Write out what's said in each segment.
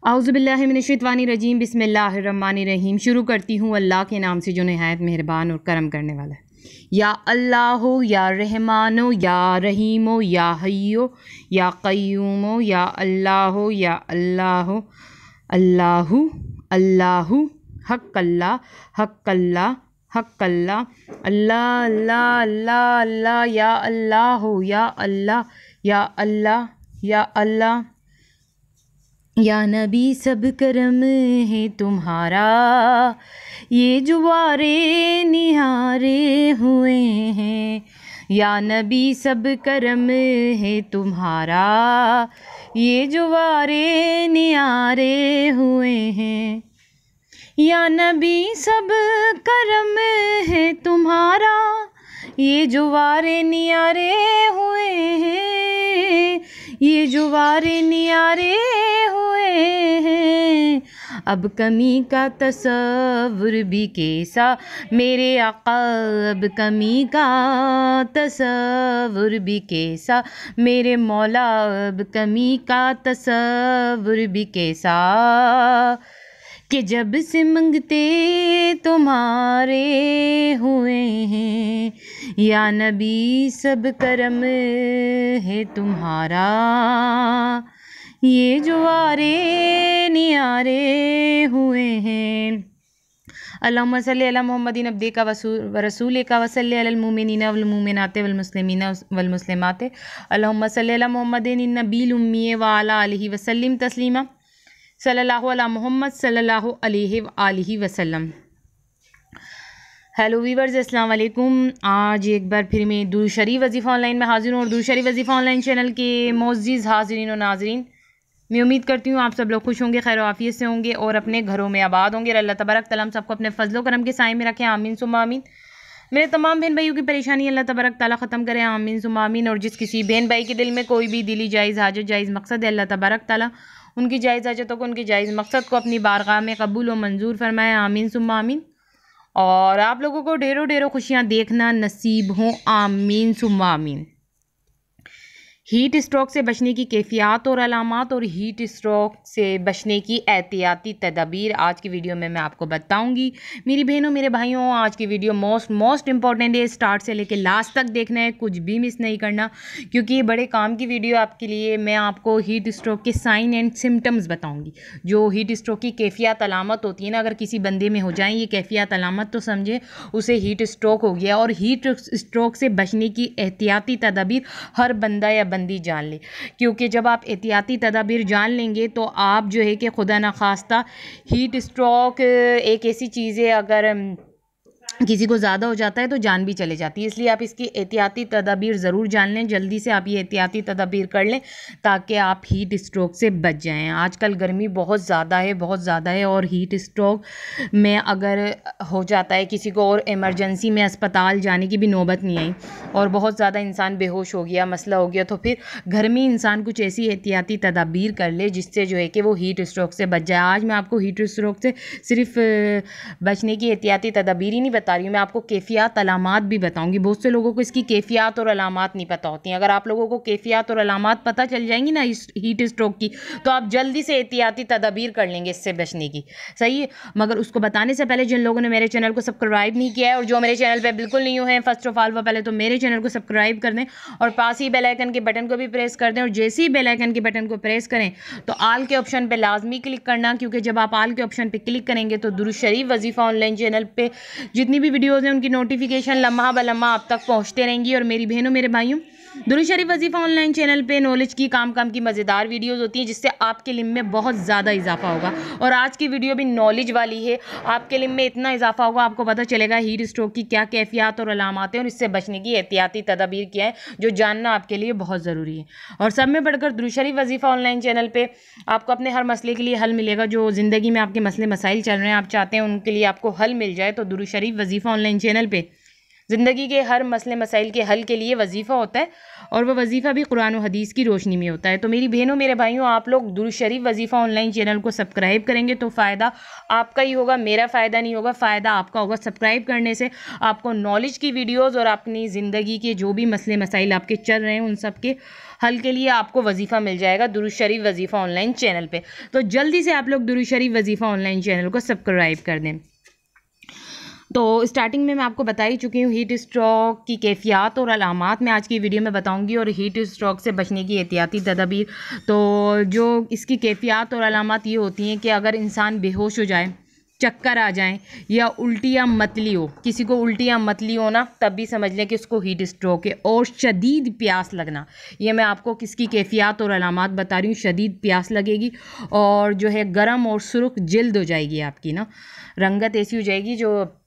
औज़ुबिल्लाहिमिनश्शैतानिर्रजीम बिस्मिल्लाहिर्रहमानिर्रहीम। शुरू करती हूँ अल्लाह के नाम से जो नहायत मेहरबान और करम करने वाला है। या अल्लाहो या रहमानो या रहीमो या हय्यो या क़य्यूमो या अल्लाहो अल्लाहु अल्लाहु हक़्क़ल्ला हक़्क़ल्ला हक़्क़ल्ला अल्लाह अल्लाह अल्लाह अल्लाह या अल्लाहो या अल्लाह या अल्लाह या अल्लाह। या नबी सब करम है तुम्हारा, ये जुवारे निहारे हुए हैं। या नबी सब करम है तुम्हारा, ये जुवारे निहारे हुए हैं। या नबी सब करम है तुम्हारा, ये जुवारे नियारे हुए हैं, ये जुवारे नियारे हुए हैं। अब कमी का तसव्वुर भी कैसा मेरे आका, अब कमी का तसव्वुर भी कैसा मेरे मौला, अब कमी का तसव्वुर भी कैसा कि जब से मंगते तुम्हारे हुए हैं। या नबी सब करम है तुम्हारा, ये जुवारे नियारे हुए हैं। अल्लाहुम्मा सल्ली अला मुहम्मदिन अब्दिका व रसूलिका व सल्ली अलल मुमिनीना वल मुमिनाति वल मुस्लिमीना वल मुस्लिमाति। अल्लाहुम्मा सल्ली अला मुहम्मदिन नबील उम्मी व अला आलिहि व सल्लिम तस्लीमा सल्लल्लाहु अला मोहम्मद सल्लल्लाहु अलैहि वसल्लम। हेलो वीवर्स, अस्सलाम वालेकुम। आज एक बार फिर मैं दुरूद शरीफ वजीफ़ा ऑनलाइन में हाजिर हूँ और दुरूद शरीफ वजीफ़ा ऑनलाइन चैनल के मोअज़्ज़िज़ हाज़रीन और नाज़रीन, मैं उम्मीद करती हूँ आप सब लोग खुश होंगे, खैर आफियत से होंगे और अपने घरों में आबाद होंगे। अल्लाह तबारक तआला हम सबको अपने फजलो करम के साए में रखें, आमीन सुम्मा आमीन। मेरे तमाम बहन भाइयों की परेशानी अल्लाह तबारक तआला ख़त्म करें, आमीन सुम्मा आमीन। और जिस किसी बहन भाई के दिल में कोई भी दिली जायज़ हाजत जायज़ मकसद है, अल्लाह तबारक तआला उनकी जायज़ हाजतों को, उनकी जायज़ मकसद को अपनी बारगाह में कबूल व मंजूर फरमाए, आमीन सुम्मा आमीन। और आप लोगों को ढेरों ढेरों खुशियाँ देखना नसीब हों, आमीन सुम्मा आमीन। हीट स्ट्रोक से बचने की कैफियत और अलामात और हीट स्ट्रोक से बचने की एहतियाती तदबीर आज की वीडियो में मैं आपको बताऊंगी। मेरी बहनों मेरे भाइयों, आज की वीडियो मोस्ट इंपॉर्टेंट है, स्टार्ट से लेकर लास्ट तक देखना है, कुछ भी मिस नहीं करना, क्योंकि ये बड़े काम की वीडियो आपके लिए। मैं आपको हीट स्ट्रोक के साइन एंड सिम्टम्स बताऊँगी। जो हीट स्ट्रोक की कैफियत अलामत होती है ना, अगर किसी बंदे में हो जाए ये कैफियत अलामत, तो समझे उसे हीट स्ट्रोक हो गया। और हीट स्ट्रोक से बचने की एहतियाती तदबीर हर बंदा या बंदी जान ले, क्योंकि जब आप एहतियाती तदाबीर जान लेंगे तो आप जो है कि खुदा न खास्ता, हीट स्ट्रोक एक ऐसी चीज़ है, अगर किसी को ज़्यादा हो जाता है तो जान भी चले जाती है। इसलिए आप इसकी एहतियाती तदाबीर ज़रूर जान लें, जल्दी से आप ये एहतियाती तदाबीर कर लें ताकि आप हीट स्ट्रोक से बच जाएं। आजकल गर्मी बहुत ज़्यादा है और हीट स्ट्रोक में अगर हो जाता है किसी को और इमरजेंसी में अस्पताल जाने की भी नौबत नहीं आई और बहुत ज़्यादा इंसान बेहोश हो गया, मसला हो गया, तो फिर घर में इंसान कुछ ऐसी एहतियाती तदाबीर कर ले जिससे जो है कि वो हीट स्ट्रोक से बच जाए। आज मैं आपको हीट स्ट्रोक से सिर्फ बचने की एहतियाती तदाबीर ही नहीं बता रही हूँ, मैं आपको कैफियत अलामात भी बताऊंगी। बहुत से लोगों को इसकी कैफियत और अलामात नहीं पता होती हैं। अगर आप लोगों को कैफियत और अलामात पता चल जाएंगी ना इस हीट स्ट्रोक की, तो आप जल्दी से एहतियाती तदाबीर कर लेंगे इससे बचने की, सही है। मगर उसको बताने से पहले जिन लोगों ने मेरे चैनल को सब्सक्राइब नहीं किया है और जो मेरे चैनल पर बिल्कुल नहीं है, फर्स्ट ऑफ ऑल वो पहले तो मेरे चैनल को सब्सक्राइब कर दें और पास ही बेल आइकन के बटन को भी प्रेस कर दें। और जैसे ही बेल आइकन के बटन को प्रेस करें तो आल के ऑप्शन पे लाजमी क्लिक करना, क्योंकि जब आप आल के ऑप्शन पे क्लिक करेंगे तो दुरूद शरीफ वजीफ़ा ऑनलाइन चैनल पे जितनी भी वीडियोज़ हैं उनकी नोटिफिकेशन लम्हा ब लम्हा आप तक पहुंचते रहेंगी। और मेरी बहनों मेरे भाइयों, दुरूद शरीफ वजीफ़ा ऑनलाइन चैनल पे नॉलेज की काम की मज़ेदार वीडियोस होती हैं जिससे आपके इल्म में बहुत ज़्यादा इजाफा होगा। और आज की वीडियो भी नॉलेज वाली है, आपके इल्म में इतना इजाफा होगा, आपको पता चलेगा हीट स्ट्रोक की क्या कैफियत और अलामात हैं और इससे बचने की एहतियाती तदाबीर क्या है, जो जानना आपके लिए बहुत ज़रूरी है। और सब में बढ़कर दुरूद शरीफ वजीफ़ा ऑनलाइन चैनल पर आपको अपने हर मसले के लिए हल मिलेगा। जो ज़िंदगी में आपके मसले मसाइल चल रहे हैं, आप चाहते हैं उनके लिए आपको हल मिल जाए, तो दुरूद शरीफ वजीफ़ा ऑनलाइन चैनल पर ज़िंदगी के हर मसले मसाइल के हल के लिए वजीफ़ा होता है और वह वजीफ़ा भी कुरान और हदीस की रोशनी में होता है। तो मेरी बहनों मेरे भाइयों, आप लोग दुरूद शरीफ वजीफ़ा ऑनलाइन चैनल को सब्सक्राइब करेंगे तो फ़ायदा आपका ही होगा, मेरा फ़ायदा नहीं होगा, फ़ायदा आपका होगा। सब्सक्राइब करने से आपको नॉलेज की वीडियोज़ और अपनी ज़िंदगी के जो भी मसले मसाइल आपके चल रहे हैं उन सब के हल के लिए आपको वजीफ़ा मिल जाएगा दुरूद शरीफ वजीफ़ा ऑनलाइन चैनल पे। तो जल्दी से आप लोग दुरूद शरीफ वजीफ़ा ऑनलाइन चैनल को सब्सक्राइब कर दें। तो स्टार्टिंग में मैं आपको बता ही चुकी हूँ हीट स्ट्रोक की कैफियत और अलामात मैं आज की वीडियो में बताऊंगी और हीट स्ट्रोक से बचने की एहतियाती तदाबीर। तो जो इसकी कैफियत और अलामात ये होती हैं कि अगर इंसान बेहोश हो जाए, चक्कर आ जाएं या उल्टी या मतली हो, किसी को उल्टी या मतली हो ना, तब भी समझ लें कि उसको हीट स्ट्रोक है। और शदीद प्यास लगना, ये मैं आपको किसकी कैफियत और अलामात बता रही हूँ। शदीद प्यास लगेगी और जो है गर्म और सुर्ख जिल्द हो जाएगी आपकी ना, रंगत ऐसी हो जाएगी जो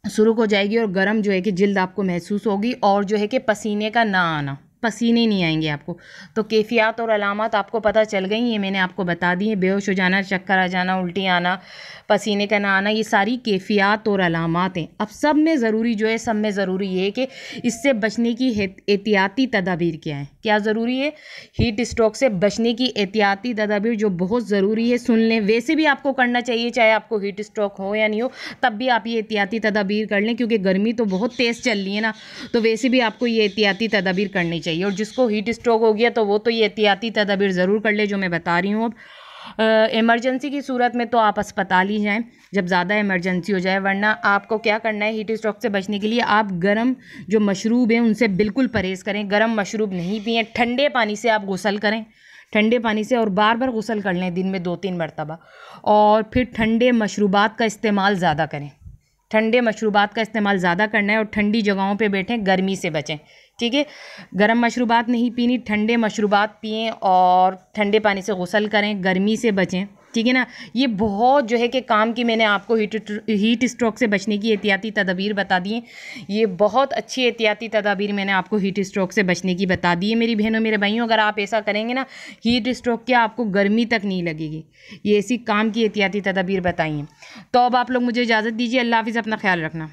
सुर्ख हो जाएगी और गर्म जो है कि जिल्द आपको महसूस होगी और जो है कि पसीने का ना आना, पसीने नहीं आएंगे आपको। तो कैफियत और अलामत आपको पता चल गई, ये मैंने आपको बता दी है। बेहोश हो जाना, चक्कर आ जाना, उल्टी आना, पसीने का ना आना, ये सारी कैफियत और अलामत हैं। अब सब में ज़रूरी जो है, सब में ज़रूरी ये है कि इससे बचने की एहतियाती तदाबीर क्या है। क्या ज़रूरी है? हीट स्ट्रोक से बचने की एहतियाती तदाबीर जो बहुत ज़रूरी है, सुन लें। वैसे भी आपको करना चाहिए, चाहे आपको हीट स्ट्रोक हो या नहीं हो, तब भी आप ये एहतियाती तदाबीर कर लें, क्योंकि गर्मी तो बहुत तेज़ चल रही है ना, तो वैसे भी आपको ये एहतियाती तदाबीर करनी चाहिए। और जिसको हीट स्ट्रोक हो गया तो वो तो ये एहतियाती तदाबीर ज़रूर कर ले जो मैं बता रही हूँ। अब इमरजेंसी की सूरत में तो आप अस्पताल ही जाएं जब ज़्यादा इमरजेंसी हो जाए, वरना आपको क्या करना है, हीट स्ट्रोक से बचने के लिए आप गर्म जो मशरूब हैं उनसे बिल्कुल परहेज़ करें। गर्म मशरूब नहीं पिएं, ठंडे पानी से आप गुसल करें, ठंडे पानी से, और बार बार गुसल कर लें दिन में 2-3 मरतबा। और फिर ठंडे मशरूबात का इस्तेमाल ज़्यादा करें, ठंडे मशरूबात का इस्तेमाल ज़्यादा करना है और ठंडी जगहों पे बैठें, गर्मी से बचें, ठीक है। गर्म मशरूबात नहीं पीनी, ठंडे मशरूबात पिएं और ठंडे पानी से गुसल करें, गर्मी से बचें, ठीक है ना। ये बहुत जो है कि काम की मैंने आपको हीट स्ट्रोक से बचने की एहतियाती तदाबीर बता दी हैं। ये बहुत अच्छी एहतियाती तदाबीर मैंने आपको हीट स्ट्रोक से बचने की बता दी है मेरी बहनों मेरे भाइयों। अगर आप ऐसा करेंगे ना, हीट स्ट्रोक क्या आपको गर्मी तक नहीं लगेगी। ये ऐसी काम की एहतियाती तदाबीर बताई हैं। तो अब आप लोग मुझे इजाज़त दीजिए। अल्लाह हाफ़िज़, अपना ख्याल रखना।